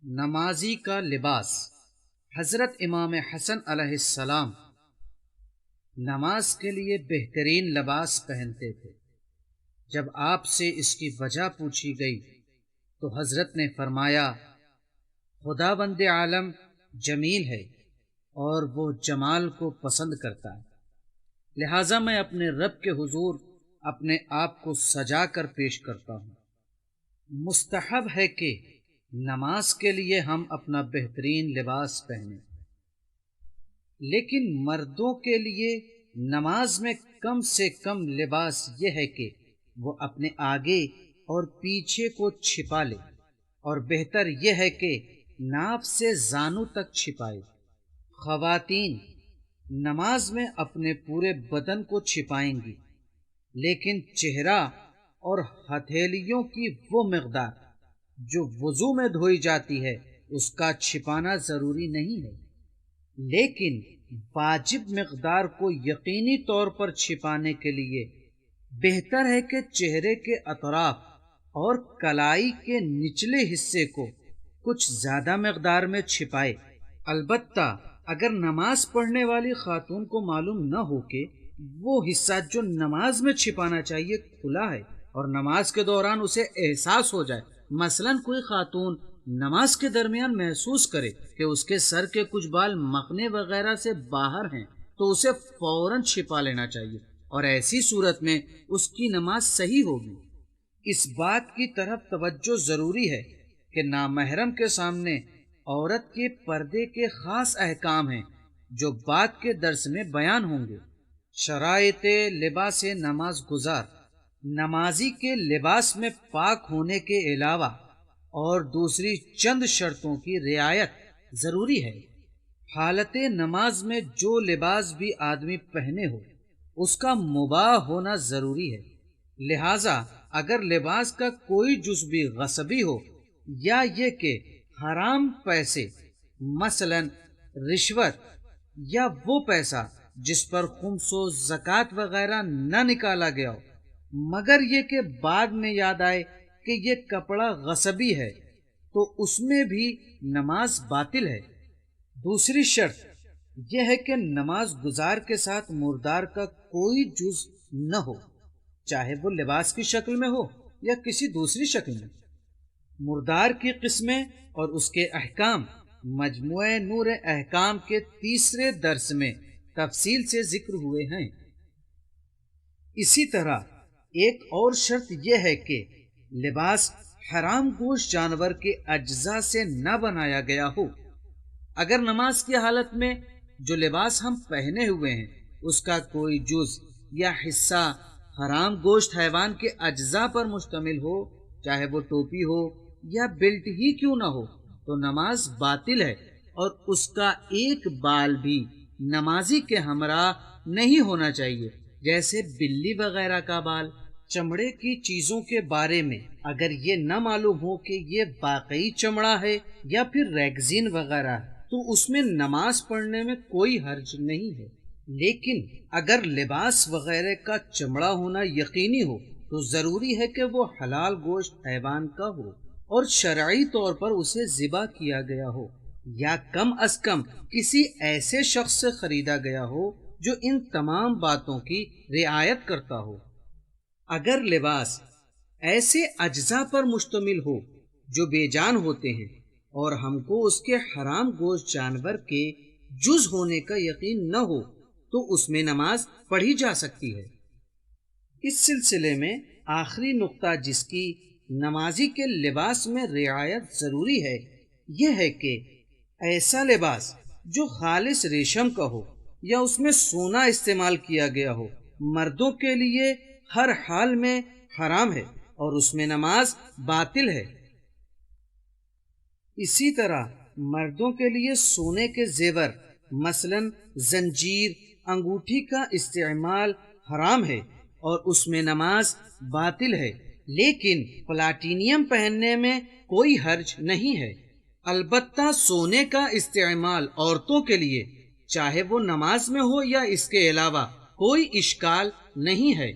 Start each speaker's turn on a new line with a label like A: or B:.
A: نمازی کا لباس۔ حضرت امام حسن علیہ السلام نماز کے لیے بہترین لباس پہنتے تھے۔ جب آپ سے اس کی وجہ پوچھی گئی تو حضرت نے فرمایا، خدا بند عالم جمیل ہے اور وہ جمال کو پسند کرتا ہے، لہٰذا میں اپنے رب کے حضور اپنے آپ کو سجا کر پیش کرتا ہوں۔ مستحب ہے کہ نماز کے لیے ہم اپنا بہترین لباس پہنیں، لیکن مردوں کے لیے نماز میں کم سے کم لباس یہ ہے کہ وہ اپنے آگے اور پیچھے کو چھپا لے، اور بہتر یہ ہے کہ ناف سے زانو تک چھپائے۔ خواتین نماز میں اپنے پورے بدن کو چھپائیں گی، لیکن چہرہ اور ہتھیلیوں کی وہ مقدار جو وضو میں دھوئی جاتی ہے اس کا چھپانا ضروری نہیں ہے، لیکن واجب مقدار کو یقینی طور پر چھپانے کے لیے بہتر ہے کہ چہرے کے اطراف اور کلائی کے نچلے حصے کو کچھ زیادہ مقدار میں چھپائے۔ البتہ اگر نماز پڑھنے والی خاتون کو معلوم نہ ہو کہ وہ حصہ جو نماز میں چھپانا چاہیے کھلا ہے اور نماز کے دوران اسے احساس ہو جائے، مثلا کوئی خاتون نماز کے درمیان محسوس کرے کہ اس کے سر کے کچھ بال مخنے وغیرہ سے باہر ہیں، تو اسے فوراً چھپا لینا چاہیے، اور ایسی صورت میں اس کی نماز صحیح ہوگی۔ اس بات کی طرف توجہ ضروری ہے کہ نامحرم کے سامنے عورت کے پردے کے خاص احکام ہیں جو بعد کے درس میں بیان ہوں گے۔ شرائط لباس نماز گزار۔ نمازی کے لباس میں پاک ہونے کے علاوہ اور دوسری چند شرطوں کی رعایت ضروری ہے۔ حالت نماز میں جو لباس بھی آدمی پہنے ہو اس کا مباح ہونا ضروری ہے، لہٰذا اگر لباس کا کوئی جز بھی غصبی ہو یا یہ کہ حرام پیسے، مثلا رشوت یا وہ پیسہ جس پر خمس و زکوٰۃ وغیرہ نہ نکالا گیا ہو، مگر یہ کہ بعد میں یاد آئے کہ یہ کپڑا غصبی ہے، تو اس میں بھی نماز باطل ہے۔ دوسری شرط یہ ہے کہ نماز گزار کے ساتھ مردار کا کوئی جز نہ ہو، چاہے وہ لباس کی شکل میں ہو یا کسی دوسری شکل میں۔ مردار کی قسمیں اور اس کے احکام مجموعہ نور احکام کے تیسرے درس میں تفصیل سے ذکر ہوئے ہیں۔ اسی طرح ایک اور شرط یہ ہے کہ لباس حرام گوشت جانور کے اجزاء سے نہ بنایا گیا ہو۔ اگر نماز کی حالت میں جو لباس ہم پہنے ہوئے ہیں اس کا کوئی جز یا حصہ حرام گوشت حیوان کے اجزاء پر مشتمل ہو، چاہے وہ ٹوپی ہو یا بیلٹ ہی کیوں نہ ہو، تو نماز باطل ہے، اور اس کا ایک بال بھی نمازی کے ہمراہ نہیں ہونا چاہیے، جیسے بلی وغیرہ کا بال۔ چمڑے کی چیزوں کے بارے میں اگر یہ نہ معلوم ہو کہ یہ واقعی چمڑا ہے یا پھر ریگزین وغیرہ ہے تو اس میں نماز پڑھنے میں کوئی حرج نہیں ہے، لیکن اگر لباس وغیرہ کا چمڑا ہونا یقینی ہو تو ضروری ہے کہ وہ حلال گوشت حیوان کا ہو اور شرعی طور پر اسے ذبح کیا گیا ہو، یا کم از کم کسی ایسے شخص سے خریدا گیا ہو جو ان تمام باتوں کی رعایت کرتا ہو۔ اگر لباس ایسے اجزاء پر مشتمل ہو جو بے جان ہوتے ہیں اور ہم کو اس کے حرام گوشت جانور کے جز ہونے کا یقین نہ ہو تو اس میں نماز پڑھی جا سکتی ہے۔ اس سلسلے میں آخری نقطہ جس کی نمازی کے لباس میں رعایت ضروری ہے یہ ہے کہ ایسا لباس جو خالص ریشم کا ہو یا اس میں سونا استعمال کیا گیا ہو مردوں کے لیے ہر حال میں حرام ہے اور اس میں نماز باطل ہے۔ اسی طرح مردوں کے لیے سونے کے زیور مثلا زنجیر، انگوٹھی کا استعمال حرام ہے اور اس میں نماز باطل ہے، لیکن پلاٹینیم پہننے میں کوئی حرج نہیں ہے۔ البتہ سونے کا استعمال عورتوں کے لیے چاہے وہ نماز میں ہو یا اس کے علاوہ کوئی اشکال نہیں ہے۔